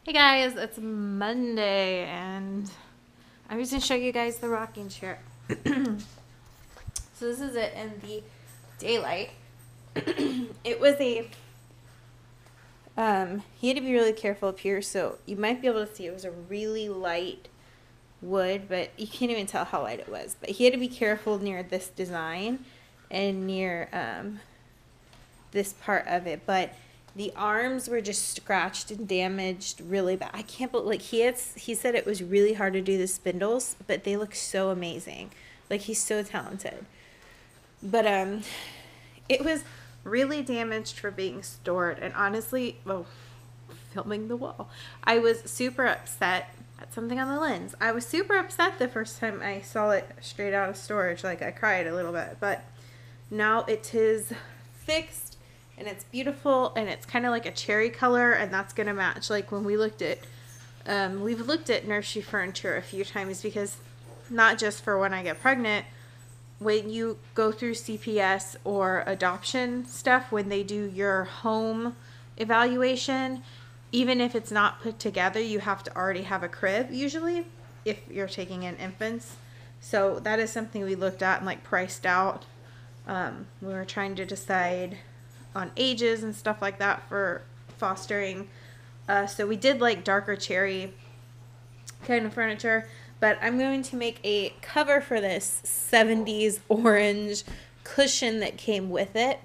Hey guys, it's Monday and I'm just gonna show you guys the rocking chair. So this is it in the daylight. It was a he had to be really careful up here, so you might be able to see it was a really light wood, but you can't even tell how light it was. But he had to be careful near this design and near this part of it, but the arms were just scratched and damaged really bad. I can't believe, like, he said it was really hard to do the spindles, but they look so amazing. Like, he's so talented. But it was really damaged for being stored, and honestly, filming the wall, I was super upset at something on the lens. I was super upset the first time I saw it straight out of storage. Like, I cried a little bit, but now it is fixed and it's beautiful, and it's kind of like a cherry color, and that's gonna match. Like, when we looked at we've looked at nursery furniture a few times, because not just for when I get pregnant, when you go through CPS or adoption stuff, when they do your home evaluation, even if it's not put together, you have to already have a crib usually if you're taking in infants. So that is something we looked at and like priced out. We were trying to decide on ages and stuff like that for fostering. So we did like darker cherry kind of furniture, but I'm going to make a cover for this 70s orange cushion that came with it.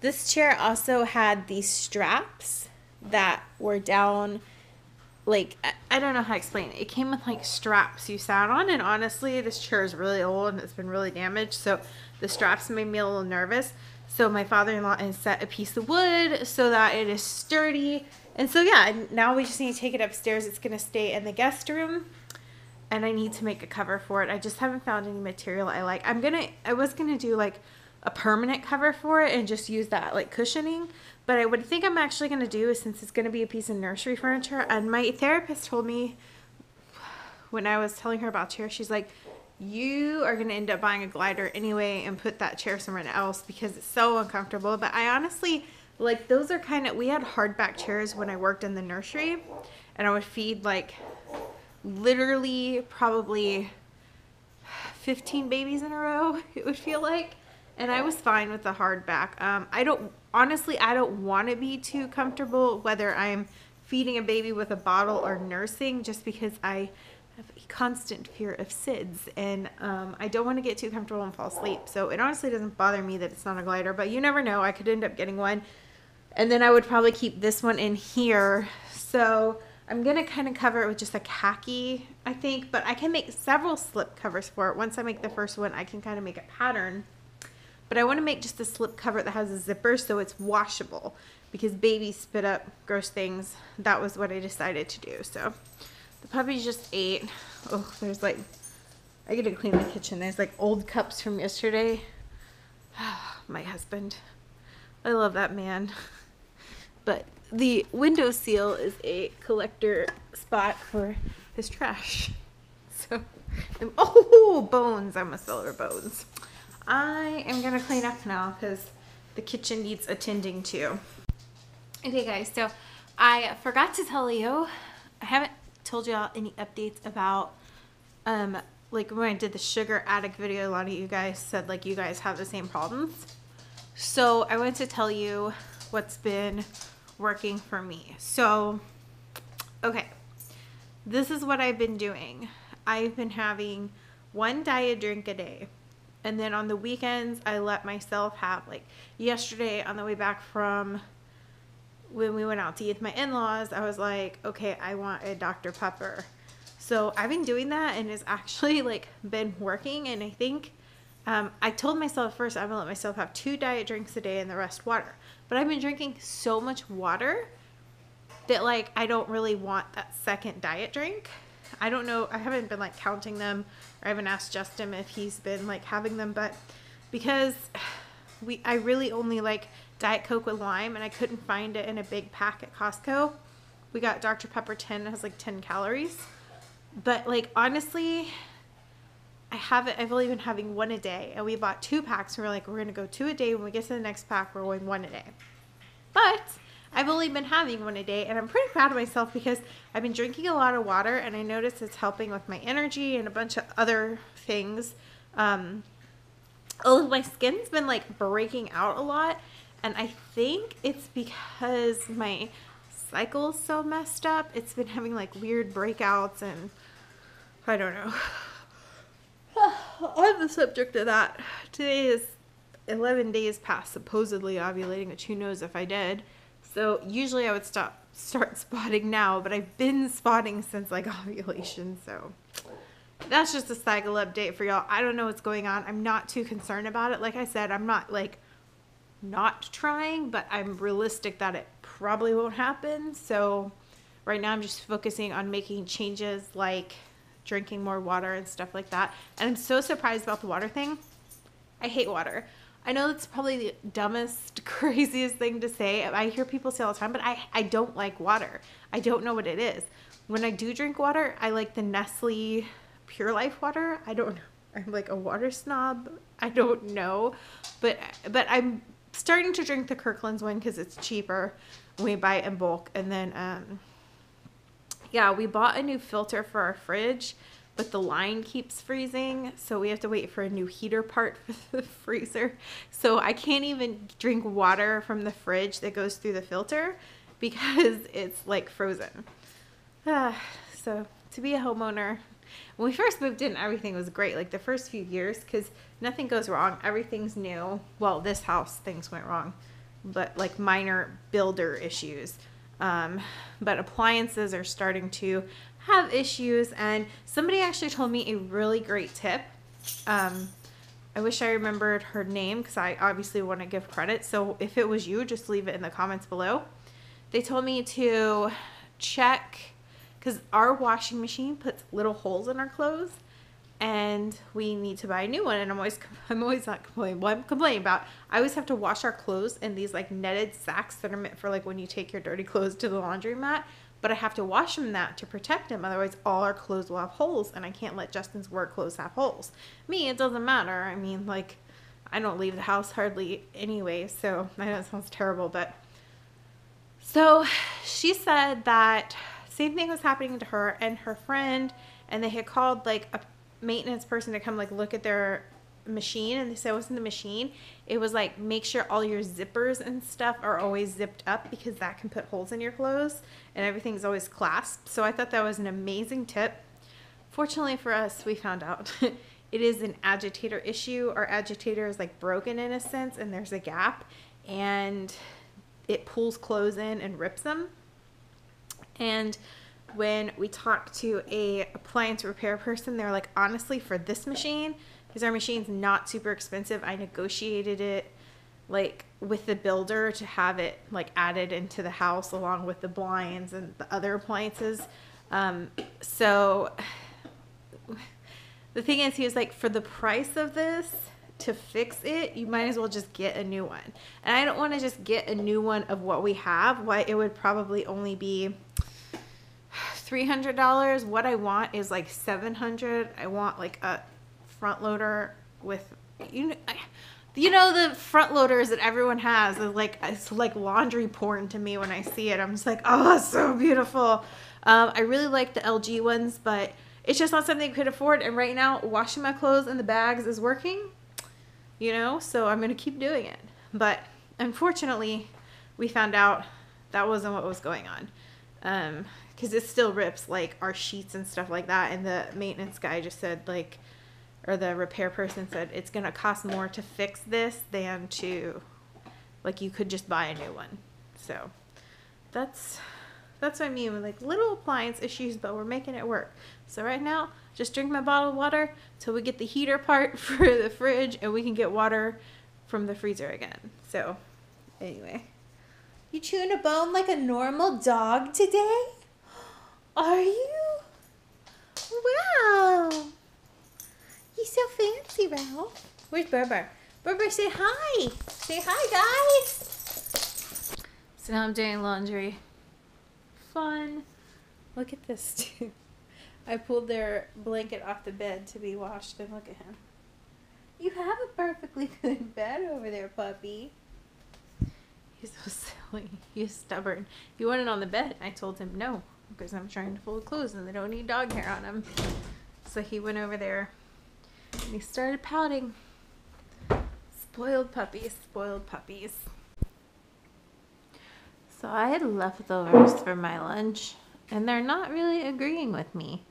This chair also had these straps that were down, like, I don't know how to explain it. It came with like straps you sat on, and honestly, this chair is really old and it's been really damaged, so the straps made me a little nervous. So my father-in-law has set a piece of wood so that it is sturdy. And so yeah, now we just need to take it upstairs. It's gonna stay in the guest room, and I need to make a cover for it. I just haven't found any material I like. I was gonna do like a permanent cover for it and just use that like cushioning. But I would think I'm actually gonna do is, since it's gonna be a piece of nursery furniture, and my therapist told me when I was telling her about chairs, she's like, you are going to end up buying a glider anyway and put that chair somewhere else because it's so uncomfortable. But I honestly, like, those are kind of, we had hardback chairs when I worked in the nursery, and I would feed like literally probably 15 babies in a row, it would feel like. And I was fine with the hardback. I don't want to be too comfortable whether I'm feeding a baby with a bottle or nursing, just because I have a constant fear of SIDS, and I don't want to get too comfortable and fall asleep. So it honestly doesn't bother me that it's not a glider, but you never know. I could end up getting one, and then I would probably keep this one in here. So I'm going to kind of cover it with just a khaki, I think, but I can make several slip covers for it. Once I make the first one, I can kind of make a pattern. But I want to make just a slip cover that has a zipper so it's washable, because babies spit up gross things. That was what I decided to do. So the puppies just ate. Oh, there's like, I gotta clean the kitchen. There's like old cups from yesterday. My husband. I love that man. But the windowsill is a collector spot for his trash. So, oh, bones. I must sell her bones. I am gonna clean up now because the kitchen needs attending to. Okay guys, so I forgot to tell you, I haven't told y'all any updates about like when I did the sugar addict video. A lot of you guys said like you guys have the same problems, so I wanted to tell you what's been working for me. So okay, this is what I've been doing. I've been having one diet drink a day, and then on the weekends I let myself have, like yesterday on the way back from when we went out to eat with my in-laws, I was like, okay, I want a Dr. Pepper. So I've been doing that, and it's actually like been working. And I think I told myself first I'm gonna let myself have 2 diet drinks a day and the rest water. But I've been drinking so much water that like I don't really want that second diet drink. I don't know, I haven't been like counting them, or I haven't asked Justin if he's been like having them, but because I really only like Diet Coke with lime, and I couldn't find it in a big pack at Costco. We got Dr. Pepper 10, it has like 10 calories. But like honestly, I've only been having one a day, and we bought 2 packs, and we're like, we're gonna go 2 a day. When we get to the next pack, we're going 1 a day. But I've only been having one a day, and I'm pretty proud of myself because I've been drinking a lot of water, and I noticed it's helping with my energy and a bunch of other things. My skin's been like breaking out a lot, and I think it's because my cycle's so messed up. It's been having like weird breakouts, and I don't know. On the subject of that, today is 11 days past supposedly ovulating, which who knows if I did. So usually I would start spotting now, but I've been spotting since like ovulation. So that's just a cycle update for y'all. I don't know what's going on. I'm not too concerned about it. Like I said, I'm not like not trying, but I'm realistic that it probably won't happen. So right now I'm just focusing on making changes like drinking more water and stuff like that. And I'm so surprised about the water thing. I hate water. I know that's probably the dumbest, craziest thing to say. I hear people say all the time, but I don't like water. I don't know what it is. When I do drink water, I like the Nestle Pure Life water. I don't know. I'm like a water snob. I don't know. But I'm starting to drink the Kirkland's one because it's cheaper when we buy it in bulk. And then, yeah, we bought a new filter for our fridge, but the line keeps freezing, so we have to wait for a new heater part for the freezer. So I can't even drink water from the fridge that goes through the filter because it's like frozen. So to be a homeowner, when we first moved in, everything was great. Like the first few years, because nothing goes wrong. Everything's new. Well, this house, things went wrong, but like minor builder issues. But appliances are starting to have issues, and somebody actually told me a really great tip. I wish I remembered her name because I obviously want to give credit. So if it was you, just leave it in the comments below. They told me to check, because our washing machine puts little holes in our clothes, and we need to buy a new one. And I'm always not complaining. Well, I'm complaining about, I always have to wash our clothes in these like netted sacks that are meant for like when you take your dirty clothes to the laundromat. But I have to wash them that to protect them. Otherwise, all our clothes will have holes, and I can't let Justin's work clothes have holes. Me, it doesn't matter. I mean, like, I don't leave the house hardly anyway, so I know it sounds terrible, but so she said that same thing was happening to her and her friend, and they had called like a maintenance person to come like look at their machine, and they said it wasn't the machine. It was like, make sure all your zippers and stuff are always zipped up because that can put holes in your clothes, and everything's always clasped. So I thought that was an amazing tip. Fortunately for us, we found out it is an agitator issue. Our agitator is like broken in a sense, and there's a gap, and it pulls clothes in and rips them. And when we talked to a appliance repair person, they're like, honestly, for this machine, because our machine's not super expensive, I negotiated it like with the builder to have it like added into the house along with the blinds and the other appliances. So the thing is, he was like, for the price of this, to fix it, you might as well just get a new one. And I don't want to just get a new one of what we have. Why, it would probably only be $300. What I want is like $700. I want like a front loader with, you know the front loaders that everyone has is like, it's like laundry porn to me when I see it. I'm just like, oh, it's so beautiful. I really like the LG ones, but it's just not something I could afford. And right now, washing my clothes in the bags is working, you know, so I'm going to keep doing it. But unfortunately, we found out that wasn't what was going on. Because it still rips like our sheets and stuff like that. And the maintenance guy just said like, or the repair person said, it's going to cost more to fix this than to, like, you could just buy a new one. So that's what I mean with like little appliance issues, but we're making it work. So right now, just drink my bottled water till we get the heater part for the fridge, and we can get water from the freezer again. So anyway, you chewing a bone like a normal dog today? Are you? Wow. He's so fancy, Ralph. Where's Berber? Berber, say hi. Say hi, guys. So now I'm doing laundry. Fun. Look at this, too. I pulled their blanket off the bed to be washed, and look at him. You have a perfectly good bed over there, puppy. He's so silly. He's stubborn. He wanted on the bed. I told him no, because I'm trying to fold clothes and they don't need dog hair on them. So he went over there and he started pouting. Spoiled puppies, spoiled puppies. So I had leftovers for my lunch and they're not really agreeing with me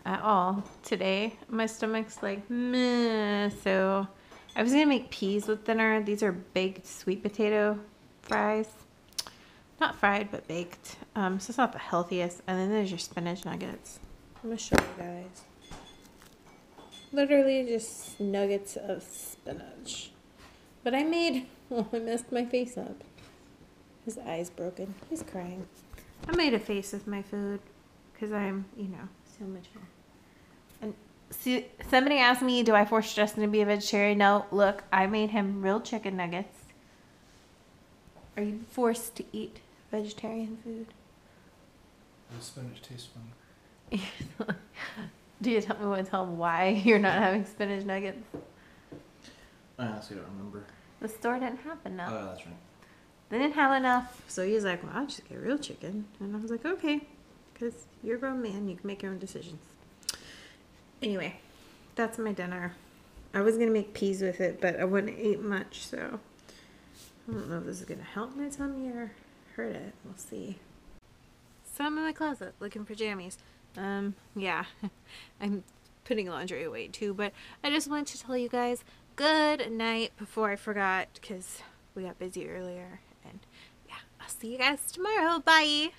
at all today. My stomach's like, meh. So I was gonna make peas with dinner. These are baked sweet potato fries. Not fried, but baked. So it's not the healthiest. And then there's your spinach nuggets. I'm gonna show you guys. Literally just nuggets of spinach. But I made, oh, I messed my face up. His eye's broken. He's crying. I made a face with my food because I'm, you know, so much more. And see, somebody asked me, do I force Justin to be a vegetarian? No, look, I made him real chicken nuggets. Are you forced to eat vegetarian food? The spinach tastes funny. Do you tell him why you're not having spinach nuggets? I honestly don't remember. The store didn't have enough. Oh, that's right. They didn't have enough. So he was like, well, I'll just get real chicken. And I was like, okay. Because you're a grown man. You can make your own decisions. Anyway, that's my dinner. I was going to make peas with it, but I wouldn't eat much. So I don't know if this is going to help my tummy or hurt it. We'll see. So I'm in my closet looking for jammies. Yeah. I'm putting laundry away too. But I just wanted to tell you guys good night before I forgot. Because we got busy earlier. And yeah, I'll see you guys tomorrow. Bye.